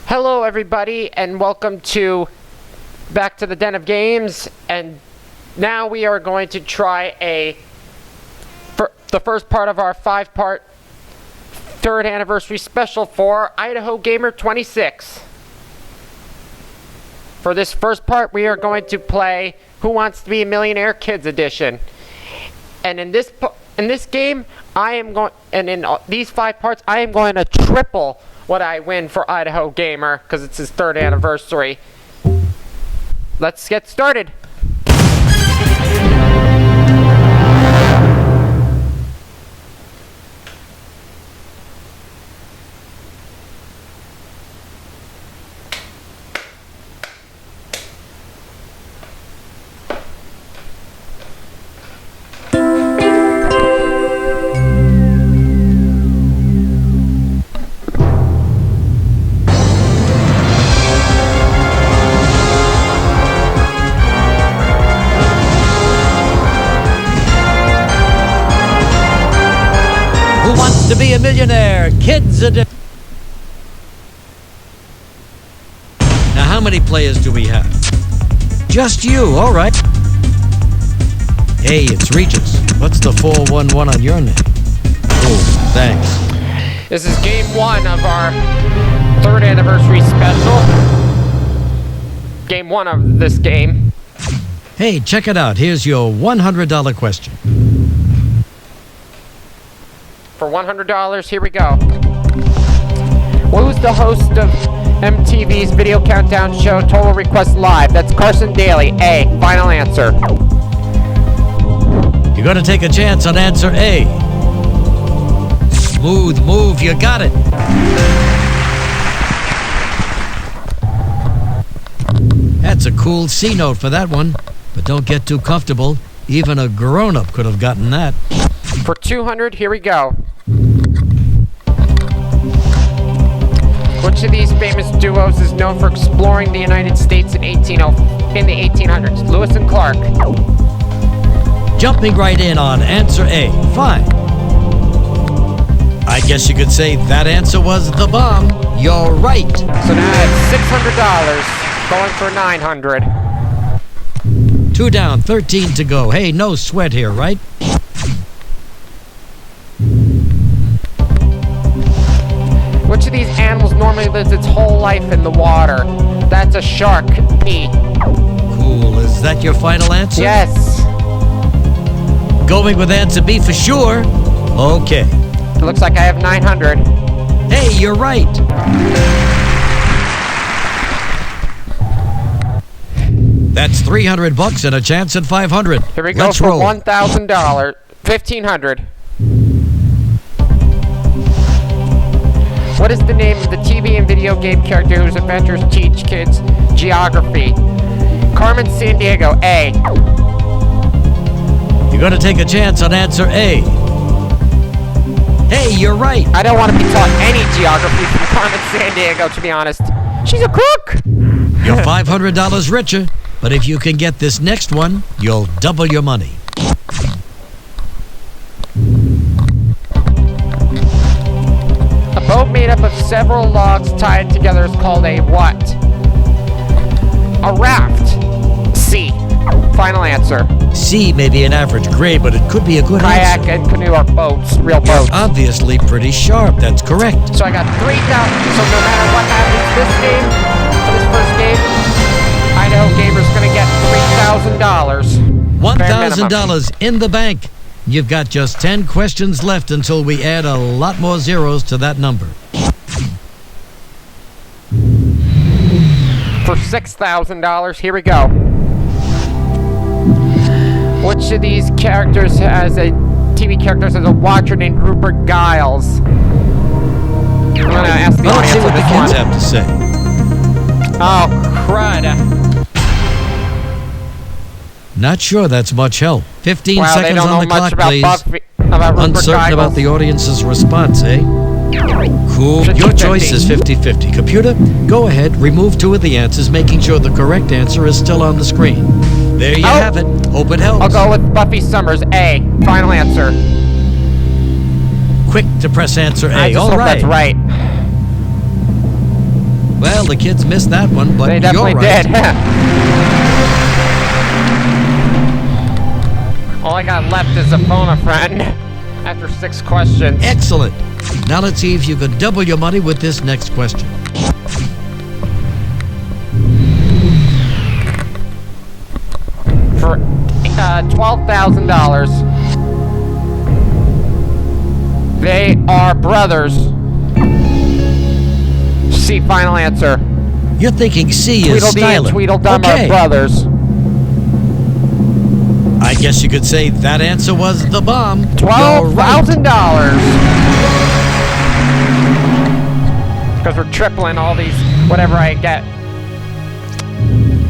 Hello everybody and welcome to back to the Den of Games, and now we are going to try the first part of our 5-part 3rd anniversary special for Idaho Gamer26. For this first part we are going to play Who Wants to Be a Millionaire Kids Edition. And in this game in these 5 parts I am going to triple what I win for Idaho Gamer, because it's his 3rd anniversary. Let's get started. To be a Millionaire Kids Edition. Now, how many players do we have? Just you, all right. Hey, it's Regis. What's the 411 on your name? Oh, thanks. This is game 1 of our 3rd anniversary special. Game 1 of this game. Hey, check it out. Here's your $100 question. For $100, here we go. Who's the host of MTV's Video Countdown show Total Request Live? That's Carson Daly. A. Final answer. You're going to take a chance on answer A. Smooth move, you got it. That's a cool C note for that one. But don't get too comfortable. Even a grown-up could have gotten that. For $200, here we go. Which of these famous duos is known for exploring the United States in the 1800s? Lewis and Clark. Jumping right in on answer A. Fine. I guess you could say that answer was the bomb. You're right. So now it's $600, going for $900. 2 down, 13 to go. Hey, no sweat here, right? Which of these animals normally lives its whole life in the water? That's a shark. B. Cool. Is that your final answer? Yes. Going with answer B for sure. Okay. It looks like I have 900. Hey, you're right. That's $300 and a chance at 500. Here we go. Let's for roll. $1,000. 1,500. What is the name of the TV and video game character whose adventures teach kids geography? Carmen Sandiego. A. You're going to take a chance on answer A. Hey, you're right. I don't want to be taught any geography from Carmen Sandiego, to be honest. She's a crook. You're $500 richer, but if you can get this next one, you'll double your money. A boat made up of several logs tied together is called a what? A raft. C. Final answer. C may be an average grade, but it could be a good Kayak answer. and canoe are boats, real boats. You're obviously pretty sharp. That's correct. So I got 3,000. So no matter what happens this game, for this first game, Idaho Gamer's going to get $3,000. $1,000 in the bank. You've got just 10 questions left until we add a lot more zeros to that number. For $6,000, here we go. Which of these characters has TV characters has a watcher named Rupert Giles? I'm gonna ask the Let's audience see what on the this kids one. have to say. Oh, crud. Not sure that's much help. 15 Wow, they seconds don't on know the much clock, about please. about Rupert Uncertain Giles. about the audience's response, eh? Cool. Your 50-50. choice is 50-50. Computer, go ahead, remove 2 of the answers, making sure the correct answer is still on the screen. There you have it. Hope it helps. I'll go with Buffy Summers. A. Final answer. Quick to press answer A. I just All hope right. that's right. Well, the kids missed that one, but They you're definitely right. did. All I got left is a phone a friend after 6 questions. Excellent. Now let's see if you could double your money with this next question. For $12,000. They are brothers. C, final answer. You're thinking C is Tweedledee and silent. Tweedledum are brothers. I guess you could say that answer was the bomb. $12,000. Because we're tripling all these, whatever I get.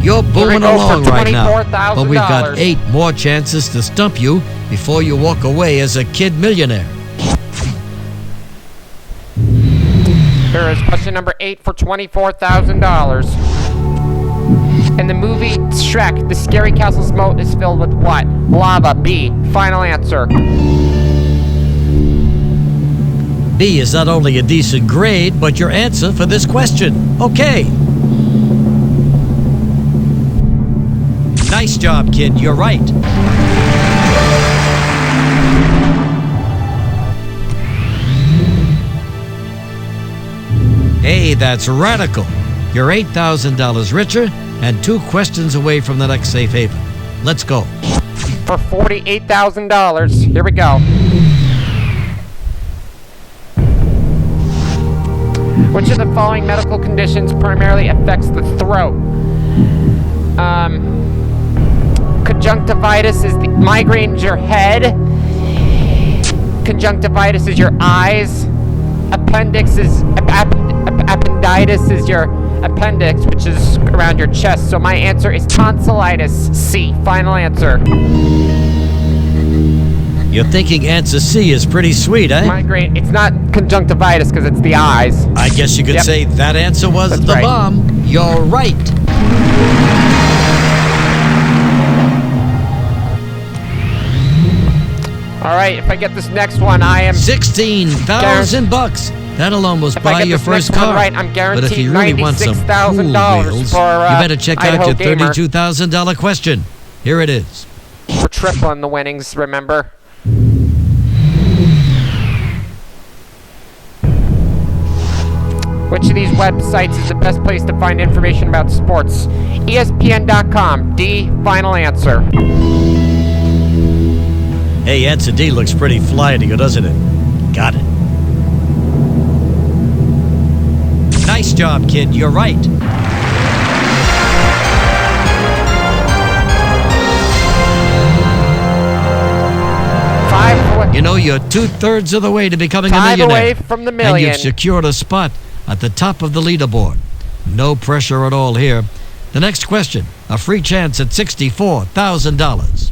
You're booming go for along right now. $24,000. But we've got 8 more chances to stump you before you walk away as a kid millionaire. Here is question number 8 for $24,000. In the movie Shrek, the scary castle's moat is filled with what? Lava. B, final answer. B is not only a decent grade, but your answer for this question. Okay. Nice job, kid. You're right. Hey, that's radical. You're $8,000 richer and 2 questions away from the next safe haven. Let's go. For $48,000. Here we go. Which of the following medical conditions primarily affects the throat? Conjunctivitis is the migraine's your head. Conjunctivitis is your eyes. Appendix is appendicitis is your appendix, which is around your chest. So my answer is tonsillitis. C, final answer. You're thinking answer C is pretty sweet, eh? Migraine. It's not conjunctivitis because it's the eyes. I guess you could say that answer was That's the right. bomb. You're right. All right, if I get this next one, I am. $16,000. That'll almost If I buy get your this first next one car. right, I'm But if guaranteed you really want some cool $96,000 wheels, for you better check out Idaho your Gamer. $32,000 question. Here it is. We're tripling the winnings, remember? Which of these websites is the best place to find information about sports? ESPN.com. D, final answer. Hey, answer D looks pretty fly to you, doesn't it? Got it. Nice job, kid. You're right. You know, you're 2/3 of the way to becoming a millionaire. 5 away from the And million. you've secured a spot at the top of the leaderboard. No pressure at all here. The next question, a free chance at $64,000.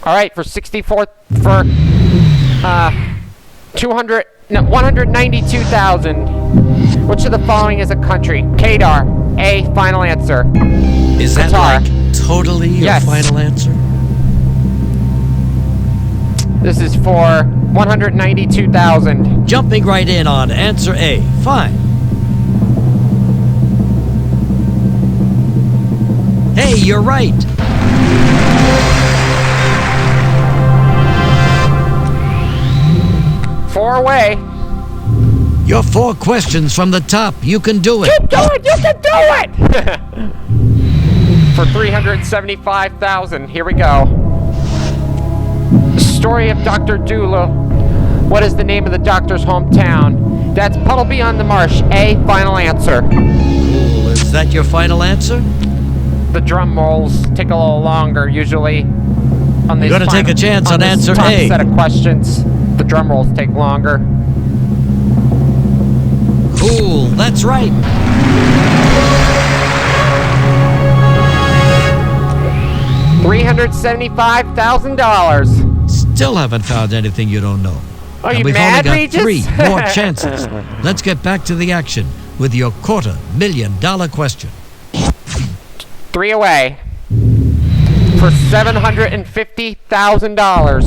All right, for 64 for 192,000. Which of the following is a country? Qatar. A, final answer. Is that Qatar. like totally your Yes. final answer? This is for 192,000. Jumping right in on answer A. Fine. Hey, you're right. Four away. You're 4 questions from the top. You can do it. Keep going, you can do it! For 375,000. Here we go. Story of Dr. Doolittle. What is the name of the doctor's hometown? That's Puddleby on the Marsh. A, final answer. Cool. Is that your final answer? The drum rolls take a little longer usually. On these gotta take a chance on this answer top A. set of questions. The drum rolls take longer. Cool. That's right. $375,000. Still haven't found anything you don't know. Are And you we've mad, only got Regis? 3 more chances. Let's get back to the action with your $250,000 question. 3 away. For $750,000.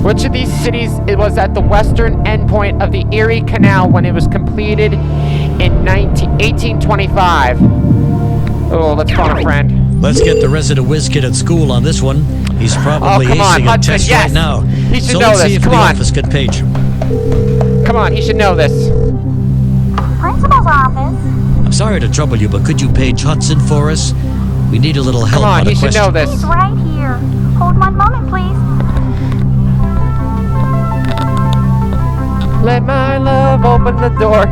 Which of these cities it was at the western endpoint of the Erie Canal when it was completed in 1825? Oh, let's phone a friend. Let's get the resident whiz kid at school on this one. He's probably come on, acing a Hudson, test yes. right now. He should So know let's see this. if Come the on. office can page him. Come on, he should know this. Principal's office. I'm sorry to trouble you, but could you page Hudson for us? We need a little help Come on, a he should question. know this. He's right here. Hold one moment, please. Let my love open the door.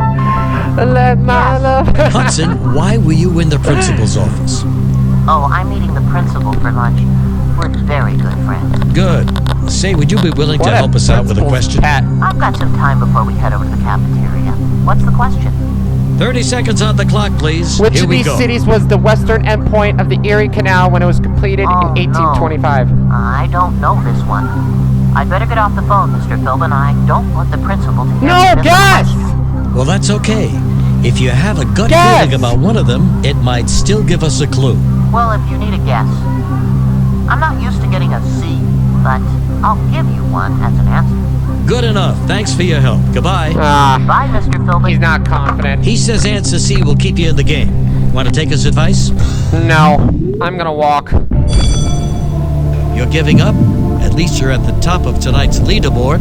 Let my love. Hudson, why were you in the principal's office? Oh, I'm meeting the principal for lunch. We're very good friends. Good. Say, would you be willing What to a help us out with a principal's question? pet. I've got some time before we head over to the cafeteria. What's the question? 30 seconds on the clock, please. Which Here of we these go. cities was the western endpoint of the Erie Canal when it was completed Oh, in 1825? No. I don't know this one. I'd better get off the phone, Mr. Philbin. I don't want the principal to hear No, this guess! question. Well, that's okay. If you have a gut Guess! feeling about one of them, it might still give us a clue. Well, if you need a guess. I'm not used to getting a C, but I'll give you one as an answer. Good enough. Thanks for your help. Goodbye. Bye, Mr. Philbin. He's not confident. He says answer C will keep you in the game. Want to take his advice? No, I'm gonna walk. You're giving up? At least you're at the top of tonight's leaderboard.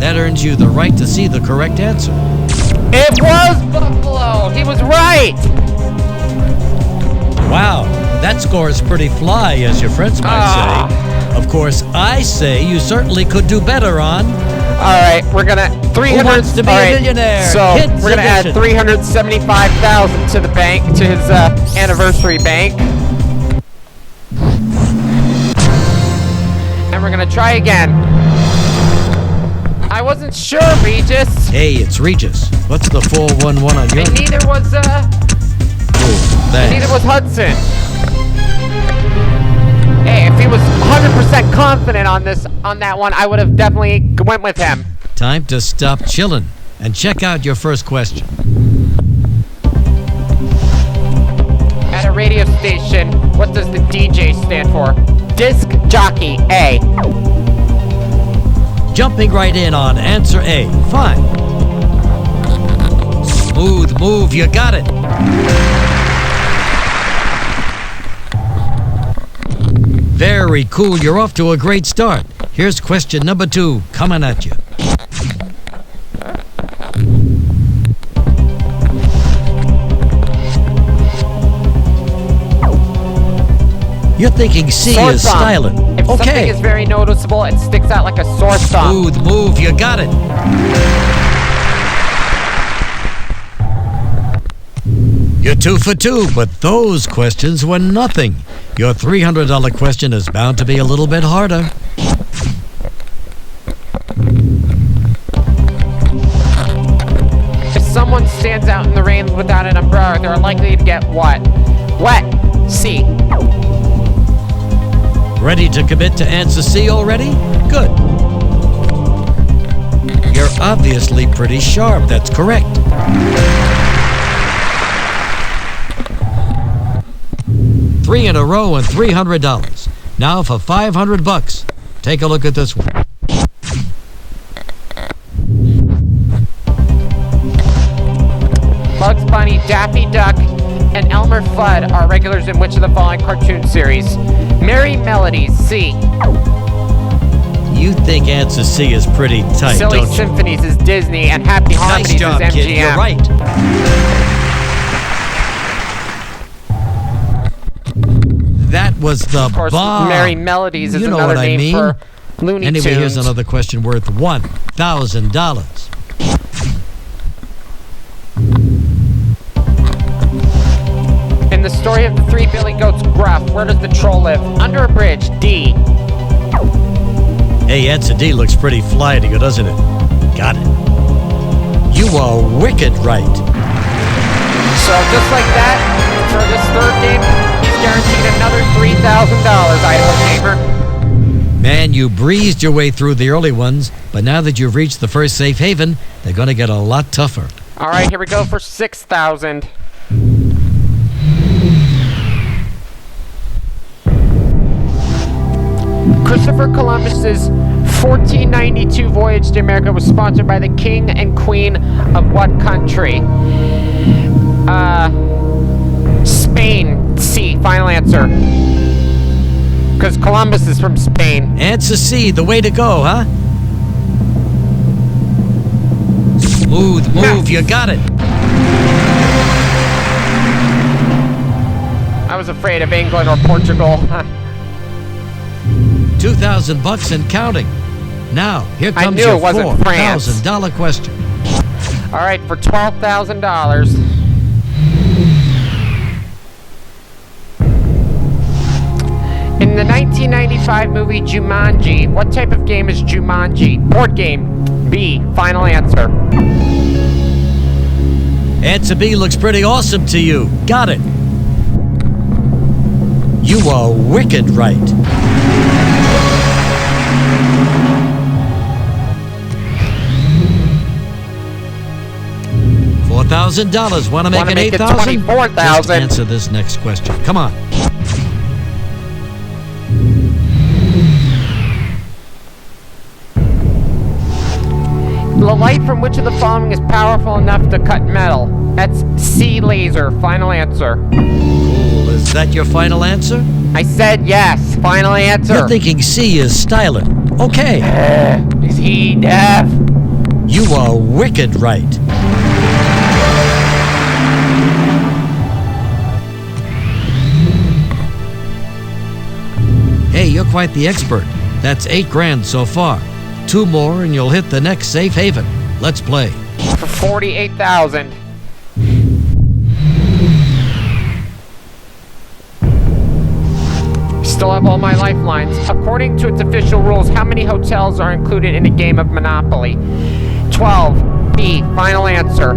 That earns you the right to see the correct answer. It was Buffalo. He was right. Wow, that score is pretty fly, as your friends might say. Of course, I say you certainly could do better on. All right, we're gonna 300. Who Wants to Be all a right, Millionaire So Kids we're gonna add Edition. 375,000 to the bank, to his anniversary bank, and we're gonna try again. I wasn't sure, Regis. Hey, it's Regis. What's the 411 on your? And neither was Thanks. neither was Hudson. Hey, if he was 100% confident on that one, I would have definitely went with him. Time to stop chillin' and check out your first question. At a radio station, what does the DJ stand for? Disc jockey, A. Jumping right in on answer A. Fine. Smooth move, you got it. Very cool, you're off to a great start. Here's question number 2, coming at you. You're thinking C Sore is thumb. styling. If something Okay. is very noticeable, it sticks out like a sore thumb. Smooth move, you got it. You're 2 for 2, but those questions were nothing. Your $300 question is bound to be a little bit harder. If someone stands out in the rain without an umbrella, they're likely to get what? Wet. C. Ready to commit to answer C already? Good. You're obviously pretty sharp. That's correct. Three in a row and $300. Now for $500. Take a look at this one. Bugs Bunny, Daffy Duck, and Elmer Fudd are regulars in which of the following cartoon series? Merry Melodies, C. You think answer C is pretty tight, Silly don't you? Symphonies is Disney, and Happy Harmonies Nice job, is MGM. kid. You're right. That was the Of course, bomb. Merry Melodies is You know another what I name mean. for Looney Anyway, Tunes. here's another question worth $1,000. In the story of the Three Billy Goats Gruff, where does the troll live? Under a bridge, D. Hey, answer D looks pretty fly to you, doesn't it? Got it. You are wicked right. So just like that, for this third game, he's guaranteed another $3,000, Idaho Gamer. Man, you breezed your way through the early ones, but now that you've reached the first safe haven, they're going to get a lot tougher. All right, here we go for 6,000. Christopher Columbus's 1492 voyage to America was sponsored by the King and Queen of what country? Spain. C. Final answer. Because Columbus is from Spain. Answer C, the way to go, huh? Smooth move, you got it. I was afraid of England or Portugal. $2,000 and counting. Now, here I comes knew your it wasn't France. $4,000 question. All right, for $12,000. In the 1995 movie Jumanji, what type of game is Jumanji? Board game. B. Final answer. Answer B looks pretty awesome to you. Got it. You are wicked right. $4,000. Want to make it it 8,000? Just 24,000. answer this next question. Come on. The light from which of the following is powerful enough to cut metal? That's C. Laser. Final answer. Cool. Is that your final answer? I said yes. Final answer. You're thinking C is styling. Okay. Is he deaf? You are wicked right. Hey, you're quite the expert. That's $8,000 so far. 2 more and you'll hit the next safe haven. Let's play. For 48,000. Still have all my lifelines. According to its official rules, how many hotels are included in a game of Monopoly? 12. B. Final answer.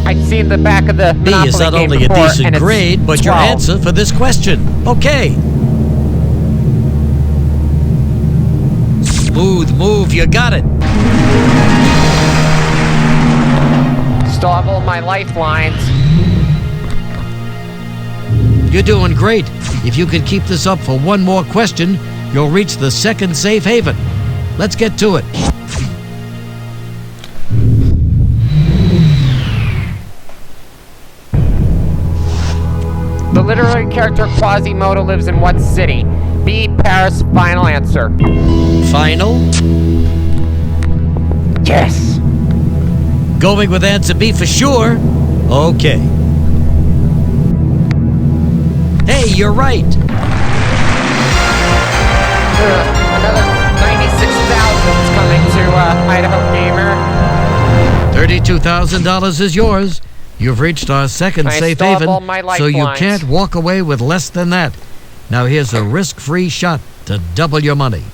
I've seen the back of the B Monopoly is not game only a before, decent and it's grade, but your 12. answer for this question. Okay. Smooth move, you got it. Still have all my lifelines. You're doing great. If you can keep this up for one more question, you'll reach the second safe haven. Let's get to it. The literary character Quasimodo lives in what city? B. Paris. Final answer. Final? Yes. Going with answer B for sure? Okay. Hey, you're right. Another 96,000 is coming to Idaho Gamer. $32,000 is yours. You've reached our second I safe still have haven, all my so you lifelines. can't walk away with less than that. Now here's a risk-free shot to double your money.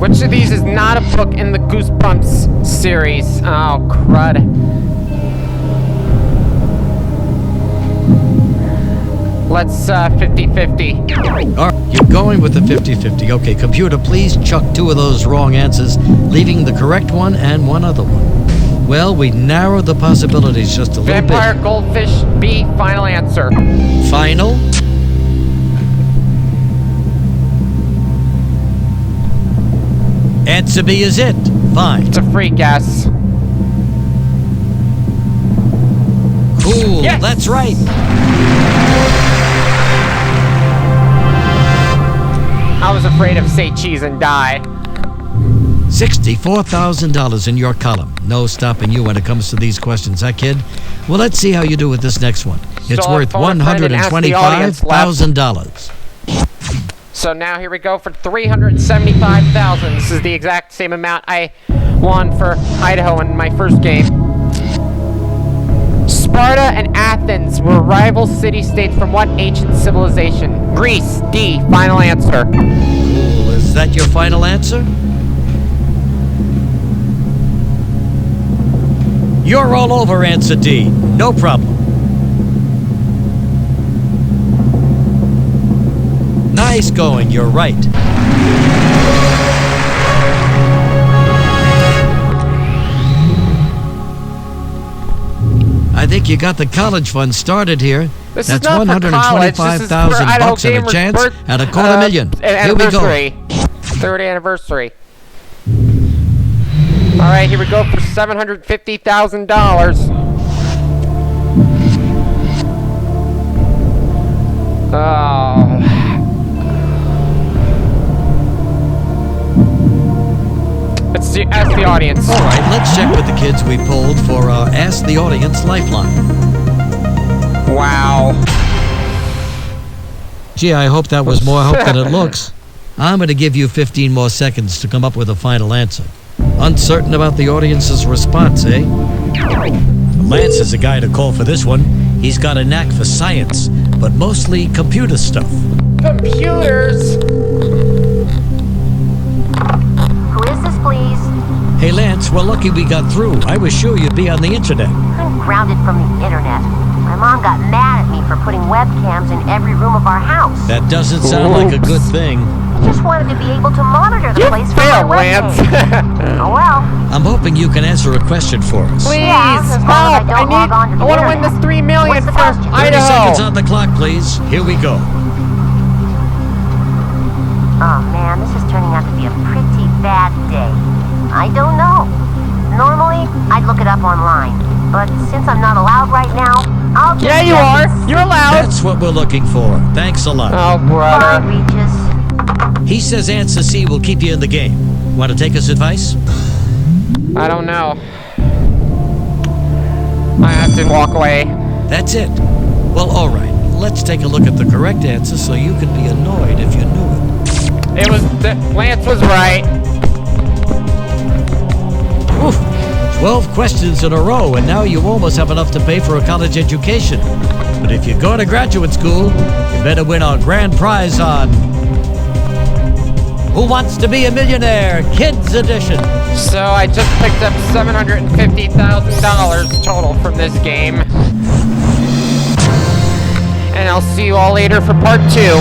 Which of these is not a book in the Goosebumps series? Oh, crud. Let's 50-50. All right, you're going with the 50-50. Okay, computer, please chuck 2 of those wrong answers, leaving the correct one and one other one. Well, we narrowed the possibilities just a little Vampire, goldfish, B. Final answer. bit. Final? Answer B is it. Fine. It's a free guess. Cool, Yes! that's right. I was afraid of say cheese and die. $64,000 in your column. No stopping you when it comes to these questions, huh, kid? Well, let's see how you do with this next one. It's Still worth phone a friend and ask the audience left. $125,000. So now here we go for 375,000. This is the exact same amount I won for Idaho in my first game. Sparta and Athens were rival city-states from what ancient civilization? Greece. D. Final answer. Cool, is that your final answer? You're all over answer D. No problem. Nice going, you're right. I think you got the college fund started here. This That's is not for college. This is for Idaho $125,000 and a Gamer's chance birth, at a $250,000. Here we go. anniversary. Third anniversary. All right, here we go for $750,000. Oh. Ask the audience. All right, let's check with the kids we polled for our Ask the Audience Lifeline. Wow. Gee, I hope that was more help than it looks. I'm going to give you 15 more seconds to come up with a final answer. Uncertain about the audience's response, eh? Lance is a guy to call for this one. He's got a knack for science, but mostly computer stuff. Computers. Who is this, please? Hey, Lance, we're lucky we got through. I was sure you'd be on the internet. I'm grounded from the internet. My mom got mad at me for putting webcams in every room of our house. That doesn't sound like a good thing. I just wanted to be able to monitor the You place from failed, my Lance. webcam. Oh well. I'm hoping you can answer a question for us. Please, Yeah, as long as I help! don't log on to the I want to win internet. this $3 million What's the for question? 30 seconds Idaho. on the clock, please. Here we go. Oh man, this is turning out to be a pretty bad day. I don't know. Normally, I'd look it up online. But since I'm not allowed right now, I'll just Yeah, you guess. are. You're allowed. That's what we're looking for. Thanks a lot. Oh, Bye, brother. Regis. He says answer C will keep you in the game. Want to take his advice? I don't know. I have to walk away. That's it. Well, all right. Let's take a look at the correct answer so you can be annoyed if you knew it. It was Lance was right. Oof. 12 questions in a row, and now you almost have enough to pay for a college education. But if you go to graduate school, you better win our grand prize on Who Wants to Be a Millionaire Kids Edition. So I just picked up $750,000 total from this game. And I'll see you all later for part 2.